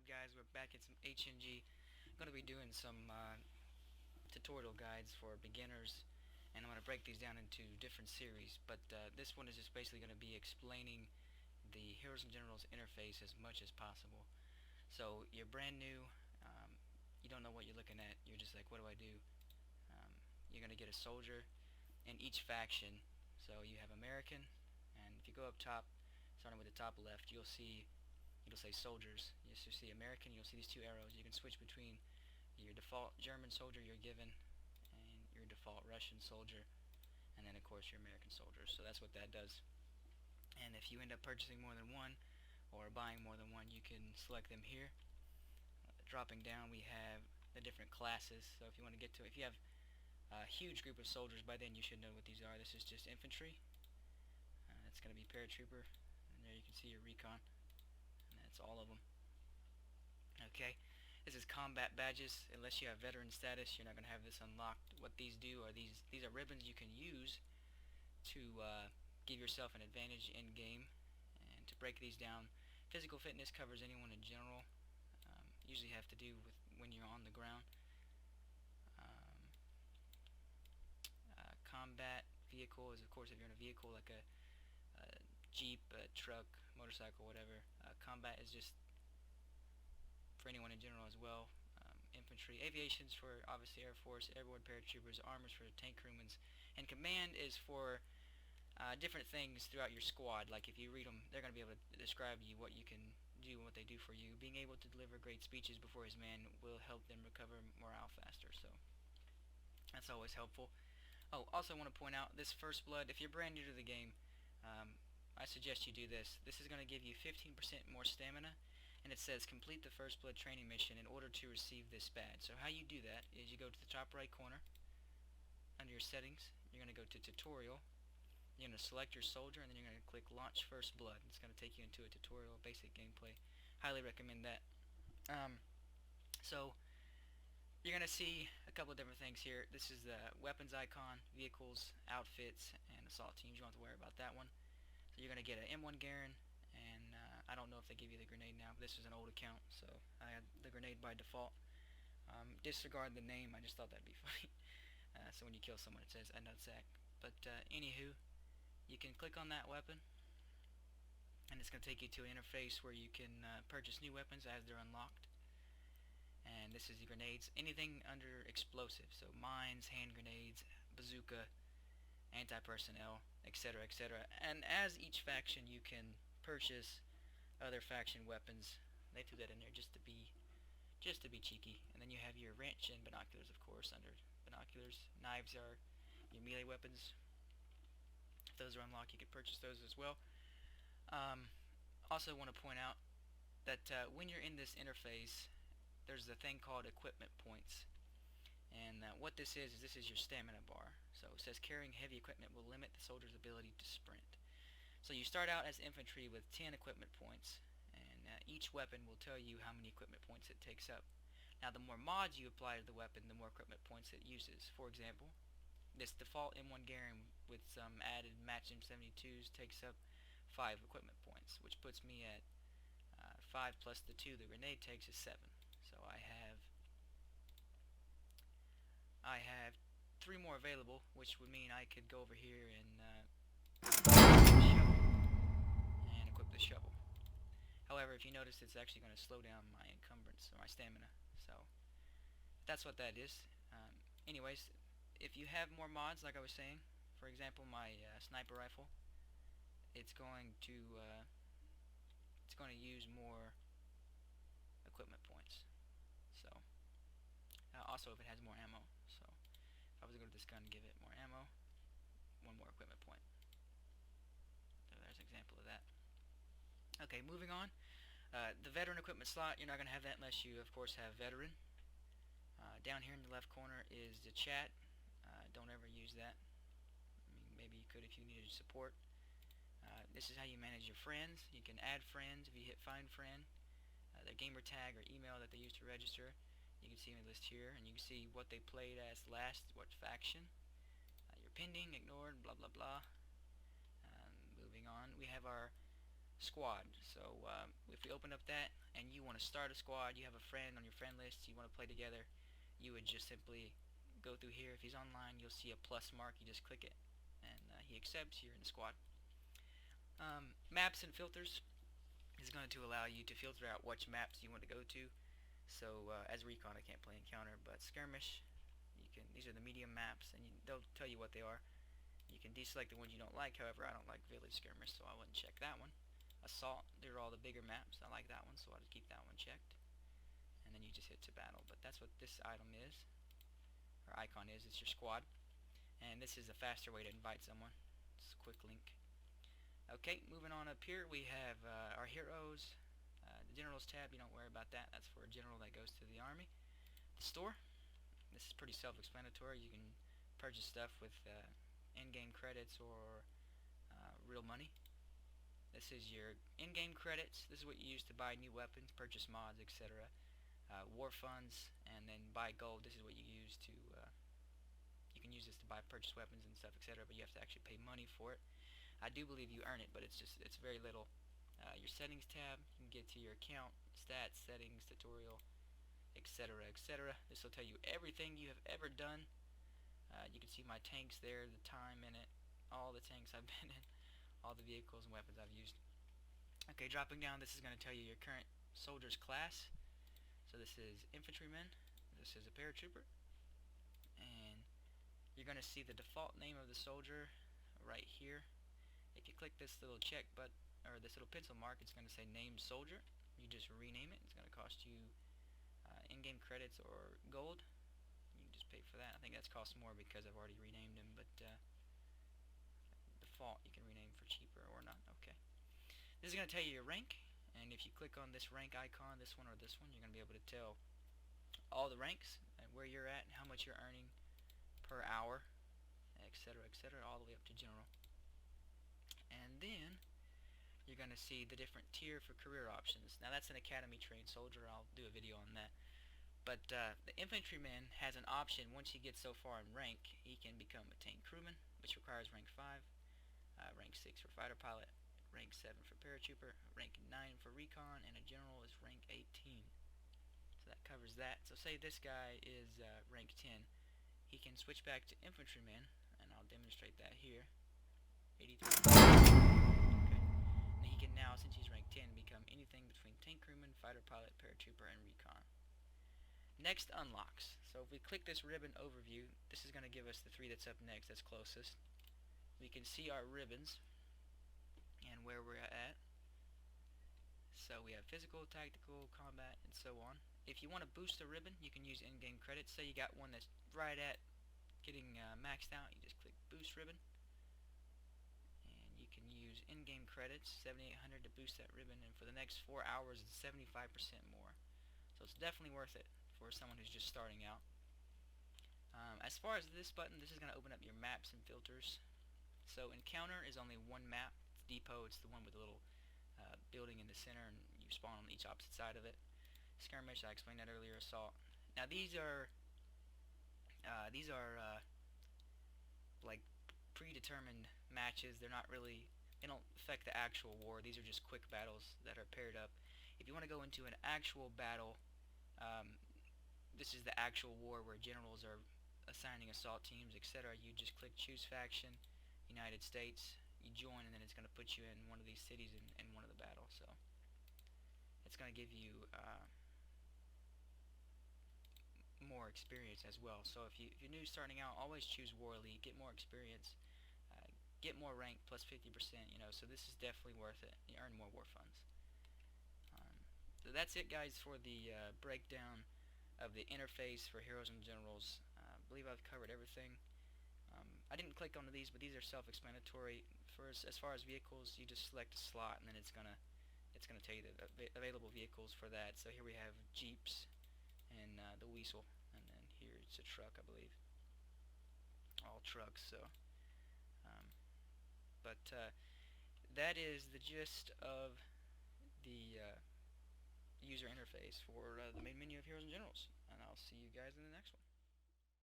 guys, we're back at some HNG. I'm going to be doing some tutorial guides for beginners, and I'm going to break these down into different series, but this one is just basically going to be explaining the Heroes and Generals interface as much as possible. So you're brand new, you don't know what you're looking at, you're just like, what do I do? You're going to get a soldier in each faction. So you have American, and if you go up top, starting with the top left, you'll see it'll say soldiers. You'll see American, you'll see these two arrows. You can switch between your default German soldier you're given and your default Russian soldier, and then of course your American soldiers. So that's what that does. And if you end up purchasing more than one or buying more than one, you can select them here. Dropping down, we have the different classes. So if you want to get to, if you have a huge group of soldiers, by then you should know what these are. This is just infantry. It's going to be paratrooper, and there you can see your recon. And that's all of them. Okay, this is combat badges. Unless you have veteran status, you're not going to have this unlocked. What these do are these are ribbons you can use to give yourself an advantage in game. And to break these down, physical fitness covers anyone in general. Usually have to do with when you're on the ground. Combat vehicle is, of course, if you're in a vehicle like a jeep, a truck, motorcycle, whatever. Combat is just for anyone in general as well. Infantry, aviation's for obviously Air Force, airborne paratroopers, armors for tank crewmen, and command is for different things throughout your squad. Like if you read them, they're going to be able to describe you what you can do and what they do for you. Being able to deliver great speeches before his men will help them recover morale faster, so that's always helpful. Oh, also want to point out this First Blood, if you're brand new to the game, I suggest you do this. This is going to give you 15% more stamina, and it says complete the First Blood training mission in order to receive this badge. So how you do that is you go to the top right corner, under your settings, you're going to go to tutorial, you're going to select your soldier, and then you're going to click launch First Blood. It's going to take you into a tutorial, basic gameplay. Highly recommend that. So you're going to see a couple of different things here. This is the weapons icon, vehicles, outfits, and assault teams. You don't have to worry about that one. So you're going to get an M1 Garen, and I don't know if they give you the grenade now, but this is an old account, so I had the grenade by default. Disregard the name, I just thought that'd be funny. So when you kill someone it says a nutsack. But anywho, you can click on that weapon, and it's going to take you to an interface where you can purchase new weapons as they're unlocked. And this is the grenades, anything under explosive, so mines, hand grenades, bazooka, anti-personnel, etc., etc. And as each faction, you can purchase other faction weapons. They threw that in there just to be cheeky. And then you have your wrench and binoculars, of course, under binoculars. Knives are your melee weapons. If those are unlocked, you can purchase those as well. Also want to point out that when you're in this interface, there's a thing called equipment points, and what this is this is your stamina bar. So it says carrying heavy equipment will limit the soldier's ability to sprint. So you start out as infantry with 10 equipment points, and each weapon will tell you how many equipment points it takes up. Now the more mods you apply to the weapon, the more equipment points it uses. For example, this default M1 Garen with some added match M72s takes up 5 equipment points, which puts me at 5 plus the 2 the grenade takes is 7. So I have 3 more available, which would mean I could go over here and equip the shovel. However, if you notice, it's actually going to slow down my encumbrance or my stamina. So that's what that is. Anyways, if you have more mods, like I was saying, for example, my sniper rifle, it's going to use more equipment points. So also if it has more ammo. So if I was to go to this gun and give it more ammo, 1 more equipment point. So there's an example of that. Okay, moving on. The veteran equipment slot, you're not going to have that unless you, of course, have veteran. Down here in the left corner is the chat. Don't ever use that. I mean, maybe you could if you needed support. This is how you manage your friends. You can add friends if you hit find friend. Their gamer tag or email that they use to register. You can see my list here, and you can see what they played as last, what faction. You're pending, ignored, blah blah blah. Moving on, we have our squad. So if we open up that and you want want to start a squad, you have a friend on your friend list, you want to play together, you would just simply go through here. If he's online, you'll see a plus mark. You just click it, and he accepts. You're in the squad. Maps and filters is going to allow you to filter out which maps you want to go to. So as recon, I can't play encounter, but skirmish, you can. These are the medium maps, and they'll tell you what they are. You can deselect the ones you don't like. However, I don't like village skirmish, so I wouldn't check that one. Assault, they're all the bigger maps. I like that one, so I'll just keep that one checked. And then you just hit to battle. But that's what this item is, or icon is. It's your squad. And this is a faster way to invite someone. It's a quick link. Okay, moving on up here, we have our heroes. The generals tab, you don't worry about that. That's for a general that goes to the army. The store, this is pretty self-explanatory. You can purchase stuff with in-game credits or real money. This is your in-game credits. This is what you use to buy new weapons, purchase mods, etc. War funds, and then buy gold. This is what you use to you can use this to buy purchase weapons and stuff, etc. But you have to actually pay money for it. I do believe you earn it, but it's very little. Your settings tab, you can get to your account, stats, settings, tutorial, etc., etc. This will tell you everything you have ever done. You can see my tanks there, the time in it, all the tanks I've been in, all the vehicles and weapons I've used. Okay, dropping down, this is going to tell you your current soldier's class. So this is infantryman, this is a paratrooper, and you're going to see the default name of the soldier right here. If you click this little check button, or this little pencil mark, it's going to say named soldier. You just rename it. It's going to cost you in-game credits or gold. You can just pay for that. I think that's cost more because I've already renamed him, but default you can rename for cheaper or not. Okay. This is going to tell you your rank, and if you click on this rank icon, this one or this one, you're going to be able to tell all the ranks and where you're at and how much you're earning per hour, etc., etc., all the way up to general. And then you're going to see the different tier for career options. Now that's an academy trained soldier. I'll do a video on that. But the infantryman has an option. Once he gets so far in rank, he can become a tank crewman, which requires rank 5, rank 6 for fighter pilot, rank 7 for paratrooper, rank 9 for recon, and a general is rank 18. So that covers that. So say this guy is rank 10. He can switch back to infantryman, and I'll demonstrate that here. 83. Okay. And he can now, since he's rank 10, become anything between tank crewman, fighter pilot, paratrooper, and recon. Next, unlocks. So if we click this ribbon overview, this is going to give us the 3 that's up next, that's closest. We can see our ribbons and where we're at. So we have physical, tactical, combat, and so on. If you want to boost a ribbon, you can use in-game credits. Say you got one that's right at getting maxed out, you just click boost ribbon. And you can use in-game credits, 7,800 to boost that ribbon, and for the next 4 hours it's 75% more. So it's definitely worth it for someone who's just starting out. As far as this button, this is going to open up your maps and filters. So encounter is only one map. It's depot. It's the one with the little building in the center, and you spawn on each opposite side of it. Skirmish, I explained that earlier. Assault. Now these are like predetermined matches. They're not really, they don't affect the actual war. These are just quick battles that are paired up. If you want to go into an actual battle, this is the actual war where generals are assigning assault teams, etc. You just click choose faction, United States, you join, and then it's going to put you in one of these cities in one of the battles. So it's going to give you more experience as well. So if you're new starting out, always choose War Elite, get more experience, get more rank plus 50%. So this is definitely worth it. You earn more war funds. So that's it, guys, for the breakdown of the interface for heroes and generals. I believe I've covered everything. I didn't click onto these, but these are self-explanatory. As far as vehicles, you just select a slot, and then it's gonna tell you the available vehicles for that. So here we have Jeeps and the Weasel, and then here it's a truck, I believe. All trucks. So, that is the gist of the user interface for the main menu of Heroes and Generals, and I'll see you guys in the next one.